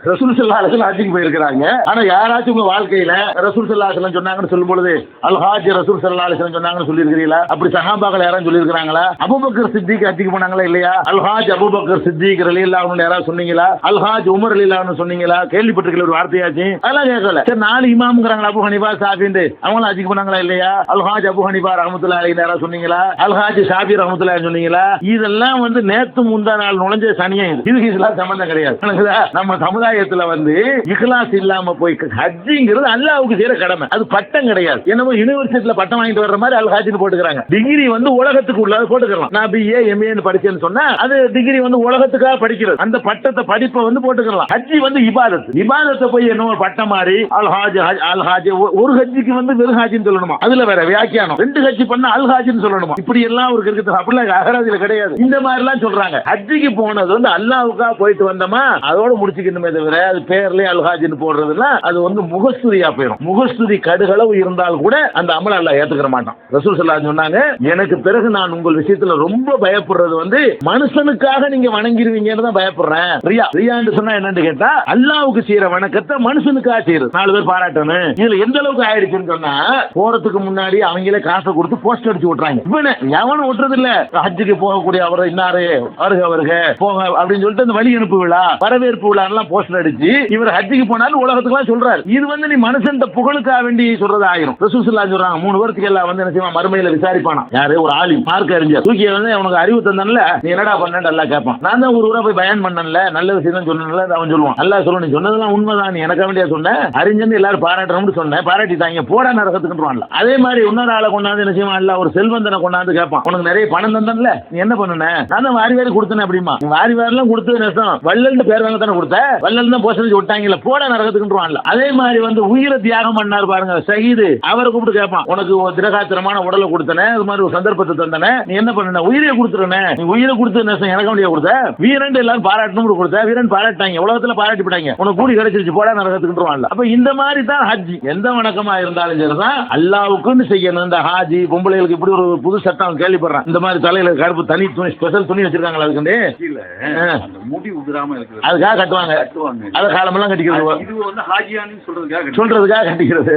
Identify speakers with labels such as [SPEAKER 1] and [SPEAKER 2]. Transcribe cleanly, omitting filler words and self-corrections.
[SPEAKER 1] ரசூல் ஸல்லல்லாஹு அலைஹி வஸல்லம் ஹஜ்ஜுக்கு போயிருக்காங்க. ஆனா யாராச்சும் உங்க வாழ்க்கையில ரசூல் ஸல்லல்லாஹு அலைஹி வஸல்லம் சொன்னாங்கன்னு சொல்லும் பொழுது அல் ஹாஜ் ரசூல் ஸல்லல்லாஹு அலைஹி வஸல்லம் சொன்னாங்கன்னு சொல்லியிருக்கிறீங்களா? அப்படி சஹாபாக்கள் யாரும் சொல்லியிருக்காங்களா? அபூபக்கர் சித்திக் ஹஜ்ஜுக்கு போனாங்களா இல்லையா? அல் ஹாஜ் அபூபக்கர் சித்திக் ரலியல்லாஹு அன்ஹு யாராவது சொன்னீங்களா? அல் ஹாஜ் உமர் ரலியல்லாஹு அன்ஹு சொன்னீங்களா? கேள்விப்பட்டிருக்கீங்க ஒரு வார்த்தையாச்சு? அதெல்லாம் கேட்கல. சரி, 4 இமாம்ங்கறாங்க அபூ ஹனீஃபா ஷாஃபின்னு, அவங்க ஹஜ்ஜுக்கு போனாங்களா இல்லையா? அல் ஹாஜ் அபூ ஹனீஃபா ரஹ்மத்துல்லாஹி அலைஹி யாராவது சொன்னீங்களா? அல் ஹாஜ் ஷாஃபி ரஹ்மத்துல்லாஹி சொன்னீங்களா? இதெல்லாம் நேத்து முந்தா நாள் நுழைஞ்ச சனியம். இதுக்கு இதெல்லாம் சம்பந்தம் கிடையாது. நம்ம சமுதாயத்துல இக்லாஸ் இல்லாம போய் ஹஜ்ஜிங்கிறது அல்லாஹ்வுக்கு செய்யற கடமை, அது பட்டம் கிடையாது. என்னமோ யுனிவர்சிட்டியில பட்டம் வாங்கிட்டு வர்ற மாதிரி அல் ஹாஜ்னு போட்டுக்கிறாங்க. டிகிரி உலகத்துக்கு உள்ளத போட்டுக்கலாம். நான் பிஏ எம்ஏன்னு படிச்சேன்னு சொன்னா அது டிகிரி உலகத்துக்காக படிக்கிறது. அந்த பட்டத்தை படிப்பை போட்டுக்கலாம். ஹஜ்ஜி இபாதத். இபாதத்தை போய் என்ன பட்டம் மாதிரி அல் ஹாஜ் அல் ஹாஜ். ஒரு ஹஜ்ஜிக்கு வெறும் ஹாஜின்னு சொல்லணுமா? அதுல வேற வியாக்கியானம். 2 ஹஜ்ஜி பண்ணா அல் ஹாஜ்னு சொல்லணுமா? இப்படி எல்லாம் ஒரு இருக்குது. அப்படிலாம் அகராதியில கிடையாது. இந்த மாதிரி எல்லாம் சொல்றாங்க. ஹஜ்ஜிக்கு போனது அல்லாஹ்வுக்காக போயிட்டு வந்தோமா அதோட முடிச்சுக்கணுமே தவிர அது பேர்லயே அல்ஹாஜ்னு போடுறதுன்னா அது முகஸ்துதியா போயிடும். முகஸ்துதி கடுகளவு இருந்தால் கூட அந்த அமல் அல்லாஹ் ஏத்துக்கிற மாட்டான். ரசூல் ஸல்லல்லாஹு அலைஹி சொன்னாங்க, எனக்கு பிறகு நான் உங்கள் விஷயத்துல ரொம்ப பயப்படுறது மனுஷனுக்காக நீங்க வணங்கிடுவீங்கன்னு தான் பயப்படுறேன். ரியான்னு சொன்னா என்னன்னு கேட்டா அல்லாஹ்வுக்கு செய்யற வணக்கத்தை மனுஷனுக்காக செய்யறது. 4 பேர் பாராட்டணும். இதுல எந்த அளவுக்கு ஆயிடுச்சுன்னு சொன்னா போறதுக்கு முன்னாடி அவங்களே காசை கொடுத்து போஸ்ட் அடிச்சு விட்டுறாங்க. இவனு எவனும் விட்டுறது இல்ல. ஹஜ்ஜுக்கு போகக்கூடிய அவர் இன்னாரு வருக போக அப்படின்னு சொல்லிட்டு அந்த வழி அனுப்பு விழா வரவேற்பு விழா எல்லாம் போஸ்டர் அடிச்சு இவர் ஹஜ்ஜுக்கு போனாலும் உலகத்துக்கு சொல்றாரு. இது நீ மனுஷன் புகழுக்காக வேண்டி சொல்றது ஆயிரும். ரசூல் ஸல்லல்லாஹு சொல்றாங்க 3 வருஷத்துக்கு எல்லாம் என்ன செய்வான்? மறுமையில விசாரிப்பானா. யாரு? ஒரு ஆலிம் மார்க்க அறிஞர் தூக்கி அவனுக்கு அறிவு தந்தான்ல, நீ என்னடா பண்ணேன்னு அல்லாஹ் கேட்பான். நான் தான் ஒரு ஊரா போய் பயன் பண்ணல, நல்ல விஷயம் தான் சொன்னேன்ல, அவன் சொல்லுவான். அல்லாஹ் சொல்லுவான், நீ சொன்னதெல்லாம் உண்மைதான், நீ எனக்கா வேண்டிய சொன்ன, அறிஞன்னு எல்லாரும் பாராட்டணும்னு சொன்னேன், பாராட்டிட்டாங்க, போடா நரகத்துக்குன்றான்ல. அதே மாதிரி இன்னொரு ஆளை கொண்டாந்து என்ன செய்வான்? அல்லாஹ் ஒரு செல்வந்தனை கொண்டாந்து கேட்பான், உனக்கு நிறைய பணம் தந்தன்ல, நீ என்ன பண்ணுன? நான் தான் வாரி கொடுத்தேன் அப்படிமா. வாரி வாரிலாம் கொடுத்தது நஷ்டம், வள்ளல்னு பேர் வாங்க தானே கொடுத்த, வள்ளல் தான் போஸ்ட் விட்டாங்கல்ல, போடா நரகத்துக்குன்றான்ல. அதே மாதிரி உயிரை தியாகம் பண்ணார் பாருங்க ஷஹீது, அவரை கூப்பிட்டு கேட்பான், உனக்கு திரகாத்திரமான உடலை கொடுத்தனே, அது மாதிரி ஒரு சந்தர்ப்பத்தை தந்தனே, நீ என்ன பண்ண? உயிரை கொடுத்துருனே, நீ உயிரை கொடுத்து நஷ்டம் எனக்கு வேண்டிய கொடுத்த, வீரன் எல்லாரும் பாராட்டணும் கொடுத்த, வீரன் பாராட்டாங்க, உலகத்துல பாராட்டிவிட்டாங்க, உனக்கு கூடி கிடைச்சிருச்சு, போடா நரகத்துக்குன்றான்ல. அப்ப இந்த மாதிரி தான் ஹஜ்ஜி. எந்த வணக்கமா இருந்தாலும் சரிதான் அல்லாஹ்வுக்குன்னு செய்யணும். இந்த ஹாஜி பொம்பளைகளுக்கு இப்படி ஒரு புது சட்டம் கேள்விப்படுறேன். இந்த மாதிரி தலையில கருப்பு தனி துணி ஸ்பெஷல் துணி வச்சிருக்காங்களா? அதுக்கு
[SPEAKER 2] முடி உதிராம இருக்குது,
[SPEAKER 1] அதுக்காக கட்டுவாங்க. அதை காலமெல்லாம் கட்டிக்கிறது,
[SPEAKER 2] இது ஹாஜியானு சொல்றதுக்காக
[SPEAKER 1] கட்டிக்கிறது.